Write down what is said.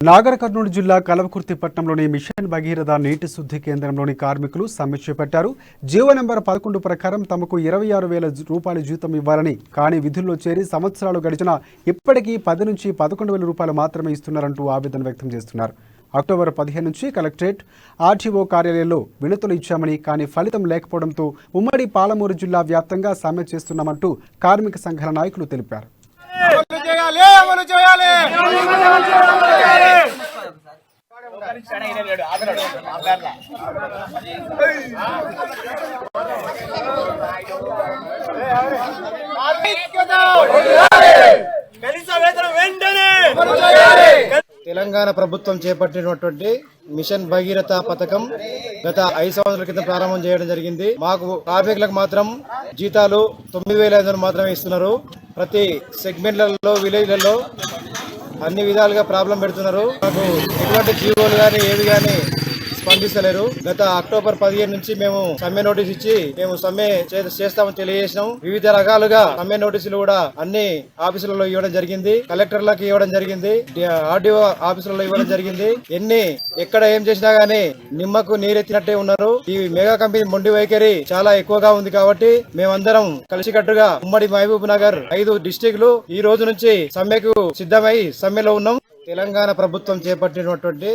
నాగర్ కర్నూలు జిల్లా కల్వకుర్తి పట్టణంలోని మిషన్ భగీరథ నీటి శుద్ధి కేంద్రంలోని కార్మికులు సమ్మె చేపట్టారు. జీవో నెంబర్ 11 ప్రకారం తమకు 26,000 రూపాయల జీతం ఇవ్వాలని, కానీ విధుల్లో చేరి సంవత్సరాలు గడిచినా ఇప్పటికీ 10 నుంచి 11,000 రూపాయలు మాత్రమే ఇస్తున్నారంటూ ఆవేదన వ్యక్తం చేస్తున్నారు. అక్టోబర్ 15 నుంచి కలెక్టరేట్, ఆర్టీఓ కార్యాలయంలో వినతులు ఇచ్చామని, కానీ ఫలితం లేకపోవడంతో ఉమ్మడి పాలమూరు జిల్లా వ్యాప్తంగా సమ్మె చేస్తున్నామంటూ కార్మిక సంఘాల నాయకులు తెలిపారు. తెలంగాణ ప్రభుత్వం చేపట్టినటువంటి మిషన్ భగీరథ పథకం గత 5 సంవత్సరాల క్రితం ప్రారంభం చేయడం జరిగింది. మాకు కార్మికులకు మాత్రం జీతాలు 9,500 మాత్రమే ఇస్తున్నారు. ప్రతి సెగ్మెంట్లలో, విలేజ్లలో అన్ని విధాలుగా ప్రాబ్లం పెడుతున్నారు. మాకు ఎటువంటి జీవోలు కానీ ఏవి కానీ స్పందిస్తలేరు. గత అక్టోబర్ 15 నుంచి మేము సమ్మె నోటీస్ ఇచ్చి మేము సమ్మె చేస్తామని తెలియజేసినాం. వివిధ రకాలుగా సమ్మె నోటీసులు కూడా అన్ని ఆఫీసులలో ఇవ్వడం జరిగింది. కలెక్టర్లకు ఇవ్వడం జరిగింది, ఆర్డీఓ ఆఫీసులలో ఇవ్వడం జరిగింది. ఎక్కడ ఏం చేసినా గానీ నిమ్మకు నీరెత్తినట్టే ఉన్నారు. ఈ మెగా కంపెనీ మొండి వైఖరి చాలా ఎక్కువగా ఉంది. కాబట్టి మేమందరం కలిసికట్టుగా ఉమ్మడి మహబూబ్ నగర్ 5 డిస్టిక్లు ఈ రోజు నుంచి సమ్మెకు సిద్ధమై సమ్మెలో ఉన్నాం. తెలంగాణ ప్రభుత్వం చేపట్టినటువంటి